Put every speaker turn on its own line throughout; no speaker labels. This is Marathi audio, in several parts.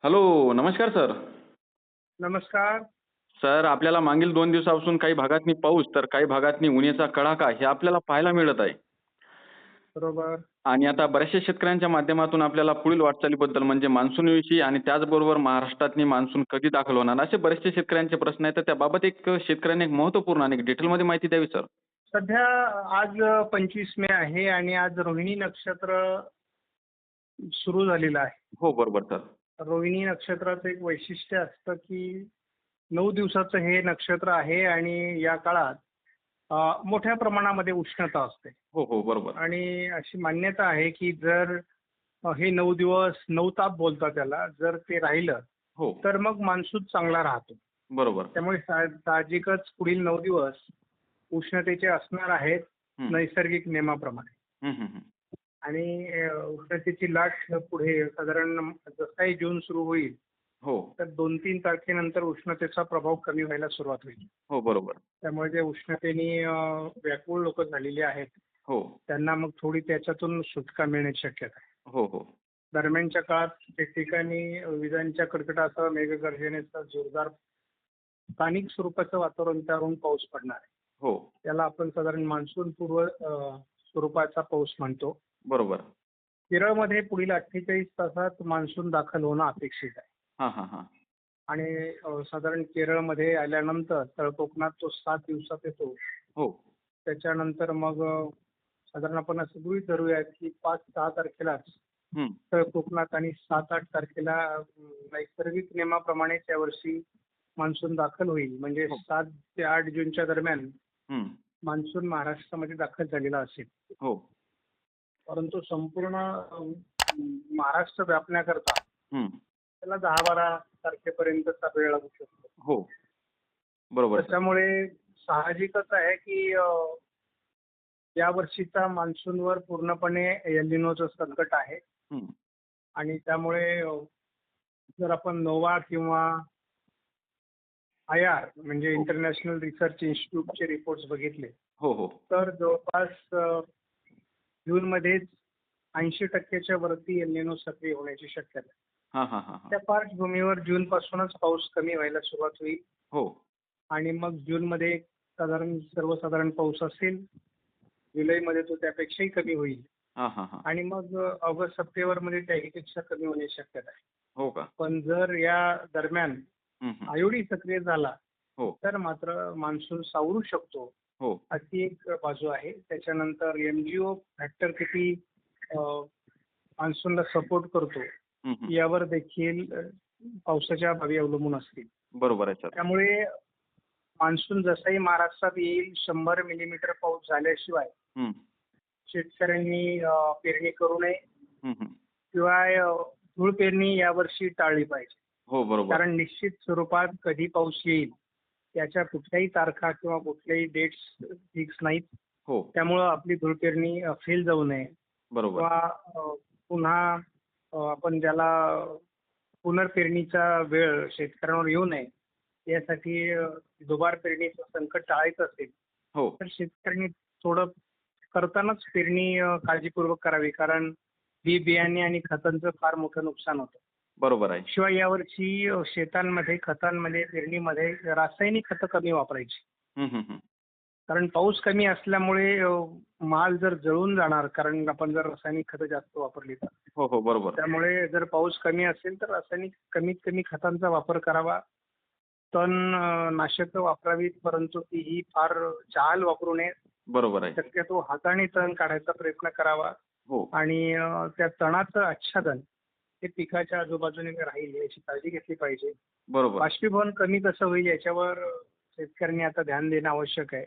हॅलो, नमस्कार सर.
नमस्कार.
सर, आपल्याला मागील 2 दिवसापासून काही भागातनी पाऊस तर काही भागातनी उन्हाचा कडाका हे आपल्याला पाहायला मिळत आहे.
बरोबर.
आणि आता बऱ्याचशा शेतकऱ्यांच्या माध्यमातून आपल्याला पुढील वाटचालीबद्दल म्हणजे मान्सूनविषयी आणि त्याचबरोबर महाराष्ट्रातनी मान्सून कधी दाखल होणार असे बरेचसे शेतकऱ्यांचे प्रश्न आहेत. तर त्याबाबत शेतकऱ्यांनी एक महत्त्वपूर्ण आणि एक डिटेलमध्ये माहिती द्यावी सर.
सध्या आज 25 मे आहे आणि आज रोहिणी नक्षत्र सुरू झालेलं आहे.
हो, बरोबर सर.
रोहिणी नक्षत्राचं एक वैशिष्ट्य असतं की 9 दिवसाचं हे नक्षत्र आहे आणि या काळात मोठ्या प्रमाणामध्ये उष्णता असते
हो, हो, बरोबर.
आणि अशी मान्यता आहे की जर हे 9 दिवस 9 ताप बोलतात त्याला, जर ते राहिलं
हो,
तर मग मान्सून चांगला राहतो.
बरोबर.
त्यामुळे साहजिकच पुढील 9 दिवस उष्णतेचे असणार आहेत
हं.
नैसर्गिक नियमाप्रमाणे.
हं, हं, हं.
आणि उष्णतेची लाट पुढे साधारण जसाही जून सुरू होईल
हो,
तर 2-3 तारखेनंतर उष्णतेचा प्रभाव कमी व्हायला सुरुवात होईल.
हो, बरोबर.
त्यामुळे जे उष्णतेने व्याकुळ लोक झालेली आहेत
हो,
त्यांना मग थोडी त्याच्यातून सुटका मिळण्याची शक्यता आहे.
हो, हो.
दरम्यानच्या काळात ठिकठिकाणी विजांच्या कडकडाटासह मेघगर्जनेसह जोरदार स्थानिक स्वरूपाचं वातावरण तयार होऊन पाऊस पडणार आहे.
हो,
त्याला आपण साधारण मान्सून पूर्व स्वरूपाचा पाऊस म्हणतो.
बरोबर.
केरळमध्ये पुढील 48 तासात मान्सून दाखल होणं अपेक्षित आहे.
हां, हां, हां.
आणि साधारण केरळमध्ये आल्यानंतर तळ कोकणात तो 7 दिवसात येतो.
हो.
त्याच्यानंतर मग साधारण आपण असं गृहीत धरूयात की 5-6 तारखेलाच
हं.
तळ कोकणात आणि 7-8 तारखेला नैसर्गिक नियमाप्रमाणे त्यावर्षी मान्सून दाखल होईल. म्हणजे
हो.
7 ते 8 जूनच्या दरम्यान
हं.
मान्सून महाराष्ट्रामध्ये दाखल झालेला असेल.
हो.
परंतु संपूर्ण महाराष्ट्र व्यापण्याकरता
हं.
त्याला 10-12 तारखेपर्यंतचा वेळ लागू शकतो.
हो. बरोबर सर.
त्याच्यामुळे साहजिकच आहे की या वर्षीचा मान्सूनवर पूर्णपणे एल निनोचं संकट आहे.
हं.
आणि त्यामुळे जर आपण नोवा किंवा IR म्हणजे
हो.
इंटरनॅशनल रिसर्च इन्स्टिट्यूटचे रिपोर्ट्स बघितले
हो, हो.
तर जवळपास जूनमध्येच 80% वरती एल निनो सक्रिय होण्याची शक्यता आहे.
हां, हां, हां, हां.
त्या पार्श्वभूमीवर जूनपासूनच पाऊस कमी व्हायला सुरुवात होईल
हो.
आणि मग जूनमध्ये सर्वसाधारण पाऊस असेल. जुलैमध्ये तो त्यापेक्षाही कमी होईल
हां, हां, हां.
आणि मग ऑगस्ट सप्टेंबरमध्ये त्याहीपेक्षा कमी होण्याची शक्यता आहे.
हो का?
पण जर या दरम्यान
हं, हं.
आयोडी सक्रिय झाला
हो,
तर मात्र मान्सून सावरू शकतो
हो.
अशी एक बाजू आहे. त्याच्यानंतर MGO फॅक्टर किती मान्सूनला सपोर्ट करतो
हं, हं.
यावर देखील पावसाच्या बाबी अवलंबून असतील.
बरोबर आहे सर.
त्यामुळे मान्सून जसाही महाराष्ट्रात येईल 100 मिलीमीटर पाऊस झाल्याशिवाय
हं.
शेतकऱ्यांनी पेरणी करू नये.
हं, हं.
शिवाय धूळ पेरणी यावर्षी टाळली पाहिजे.
हो, बरोबर.
कारण निश्चित स्वरूपात कधी पाऊस येईल याच्या कुठल्याही तारखा किंवा कुठल्याही डेट्स फिक्स नाहीत.
हो,
त्यामुळं आपली धूळ पेरणी फेल जाऊ नये
बरोबर.
किंवा पुन्हा आपण ज्याला पुनर्पेरणीचा वेळ शेतकऱ्यांवर येऊ नये यासाठी दुबार पेरणीचं संकट टाळायचं असेल
हो,
तर शेतकऱ्यांनी थोडं करतानाच पेरणी काळजीपूर्वक करावी. कारण बियाणे आणि खतांचं फार मोठं नुकसान होतं.
बरोबर आहे.
शिवाय यावर्षी शेतांमध्ये खतांमध्ये पेरणीमध्ये रासायनिक खतं कमी वापरायची.
हं, हं, हं.
कारण पाऊस कमी असल्यामुळे माल जर जळून जाणार कारण आपण जर रासायनिक खतं जास्त वापरली तर.
हो, हो, बरोबर.
त्यामुळे जर पाऊस कमी असेल तर रासायनिक कमीत कमी खतांचा वापर करावा. तणनाशकं वापरावीत परंतु तीही फार जहाल वापरू नये.
बरोबर आहे.
शक्यतो हाताने तण काढायचा प्रयत्न करावा
हो,
आणि त्या तणाचं आच्छादन हे पिकाच्या आजूबाजूने राहील याची काळजी घेतली पाहिजे.
बरोबर.
बाष्पीभवन कमी कसं होईल याच्यावर शेतकऱ्यांनी आता ध्यान देणं आवश्यक आहे.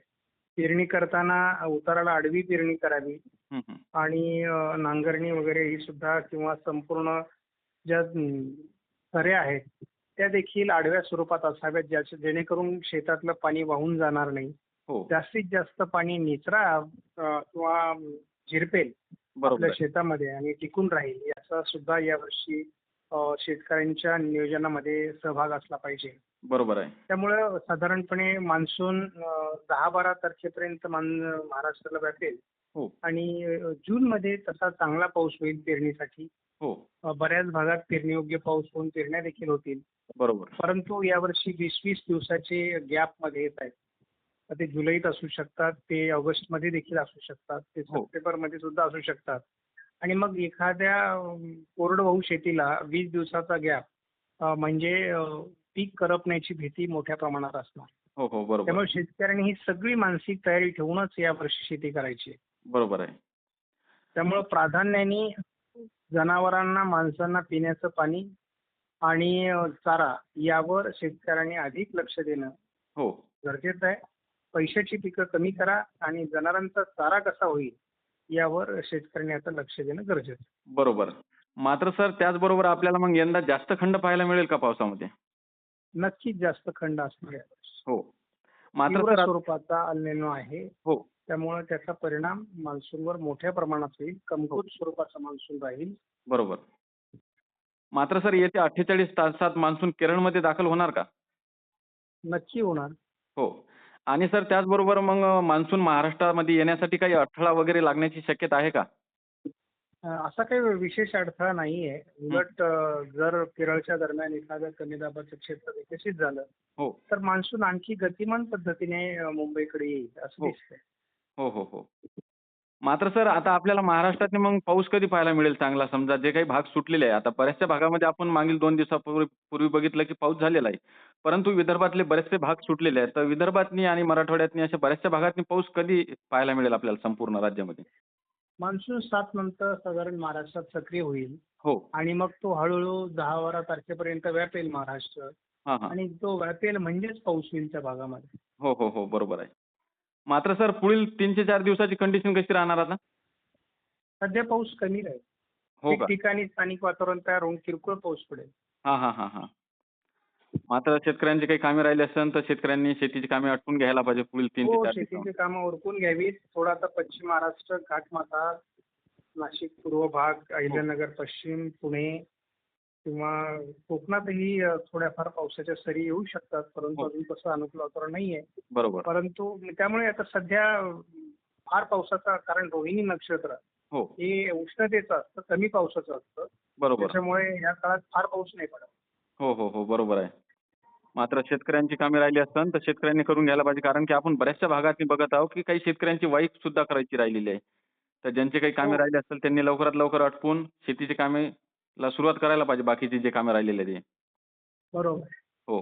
पेरणी करताना उताराला आडवी पेरणी करावी
हं, हं.
आणि नांगरणी वगैरे ही सुद्धा किंवा संपूर्ण ज्या सऱ्या आहेत त्या देखील आडव्या स्वरूपात असाव्यात जेणेकरून शेतातलं पाणी वाहून जाणार नाही.
हो,
जास्तीत जास्त पाणी निचरा किंवा झिरपेल
बरोबर
आपल्या
आहे.
शेतामध्ये आणि टिकून राहील याचा सुद्धा यावर्षी शेतकऱ्यांच्या नियोजनामध्ये सहभाग असला पाहिजे.
बरोबर आहे.
त्यामुळं साधारणपणे मान्सून 10-12 तारखेपर्यंत महाराष्ट्राला व्यापेल
हो,
आणि जूनमध्ये तसा चांगला पाऊस होईल पेरणीसाठी.
हो.
बऱ्याच भागात पेरणीयोग्य पाऊस होऊन पेरण्या देखील होतील.
बरोबर.
परंतु यावर्षी 20-20 दिवसाचे गॅपमध्ये येत आहेत. तर ते जुलैत असू शकतात, ते ऑगस्टमध्ये देखील असू शकतात, ते
हो.
सप्टेंबरमध्ये सुद्धा असू शकतात. आणि मग एखाद्या कोरडवाहू शेतीला 20 दिवसाचा गॅप म्हणजे पीक करपण्याची भीती मोठ्या प्रमाणात असणार.
हो, हो. बरोबर.
त्यामुळे शेतकऱ्यांनी ही सगळी मानसिक तयारी ठेवूनच यावर्षी शेती करायची आहे.
बरोबर आहे.
त्यामुळं प्राधान्याने जनावरांना, माणसांना पिण्याचं पाणी आणि चारा यावर शेतकऱ्यांनी अधिक लक्ष देणं
हो.
गरजेचं आहे. पैशाची पिकं कमी करा आणि जनावरांचा चारा कसा होईल यावर शेतकऱ्यांनी आता लक्ष देणं गरजेचं आहे.
बरोबर. मात्र सर त्याचबरोबर आपल्याला मग यंदा जास्त खंड पाहायला मिळेल का पावसामध्ये?
नक्कीच जास्त खंड असणार यावर्षी.
हो. मात्र
तीव्र
सर
स्वरूपाचा अल निनो आहे.
हो.
त्यामुळे त्याचा परिणाम मान्सूनवर मोठ्या प्रमाणात होईल.
हो.
कमकुवत स्वरूपाचा मान्सून राहील.
बरोबर. मात्र सर येत्या 48 तासात मान्सून केरळमध्ये दाखल होणार का?
नक्की होणार.
हो. आणि सर त्याचबरोबर मग मान्सून महाराष्ट्रामध्ये येण्यासाठी काही अडथळा वगैरे लागण्याची शक्यता आहे का?
असा काही विशेष अडथळा नाहीये. उलट जर केरळच्या दरम्यान एखादं कमी दाबाचं क्षेत्र विकसित झालं,
हो.
तर मान्सून आणखी गतिमान पद्धतीने मुंबईकडे येईल असं
हो.
दिसतंय.
हो, हो, हो. मात्र सर आता आपल्याला महाराष्ट्रात मग पाऊस कधी पाहायला मिळेल चांगला? समजा जे काही भाग सुटलेले आहे. आता बऱ्याचशा भागामध्ये आपण मागील 2 दिवसापूर्वी बघितलं की पाऊस झालेला आहे. परंतु विदर्भातले बरेचसे भाग सुटलेले आहेत. तर विदर्भातनी आणि मराठवाड्यातनी अशा बऱ्याचशा भागातनी पाऊस कधी पाहायला मिळेल आपल्याला संपूर्ण राज्यामध्ये?
मान्सून 7 नंतर साधारण महाराष्ट्रात सक्रिय होईल
हो.
आणि मग तो हळूहळू 10-12 तारखेपर्यंत व्यापेल महाराष्ट्र
हां, हां.
आणि तो व्यापेल म्हणजेच पाऊस होईल त्या भागामध्ये.
हो, हो, हो. बरोबर आहे. मात्र सर पुढील 3 ते 4 दिवसाची कंडिशन कशी राहणार आता?
सध्या पाऊस कमी राहील.
हो का?
ठिकठिकाणी स्थानिक वातावरण तयार होऊन किरकोळ पाऊस पडेल.
हां, हां, हां, हां. मात्र शेतकऱ्यांची काही कामे राहिली असेल तर शेतकऱ्यांनी शेतीची कामे आटपून घ्यायला पाहिजे पुढील 3 ते
हो,
4
शेतीची
दिवसामध्ये.
कामं उरकून घ्यावीत. थोडा आता पश्चिम महाराष्ट्र, घाटमाथा, नाशिक पूर्व भाग,
हो.
अहिल्यानगर पश्चिम, पुणे किंवा कोकणातही थोड्याफार पावसाच्या सरी येऊ शकतात. परंतु
हो.
अजून तसं अनुकूल वातावरण नाहीये.
बरोबर.
परंतु त्यामुळे आता सध्या फार पावसाचा कारण रोहिणी नक्षत्र
हो.
हे उष्णतेचं असतं, कमी पावसाचं असतं.
बरोबर.
त्याच्यामुळे या काळात फार पाऊस नाही पडत.
हो, हो, हो. बरोबर आहे. मात्र शेतकऱ्यांची कामे राहिली असतील तर शेतकऱ्यांनी करून घ्यायला पाहिजे. कारण की आपण बऱ्याचशा भागात बघत आहोत की काही शेतकऱ्यांची वाईक सुद्धा करायची राहिलेली आहे. तर ज्यांचे काही कामे
हो,
राहिली असतील त्यांनी लवकरात लवकर आटपून शेतीची कामेला सुरुवात करायला पाहिजे बाकीचे जे कामे राहिलेले आहेत ते.
बरोबर.
हो.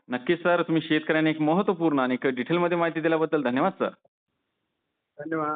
नक्कीच सर तुम्ही शेतकऱ्यांना एक महत्त्वपूर्ण आणि डिटेलमध्ये माहिती दिल्याबद्दल धन्यवाद सर.
धन्यवाद.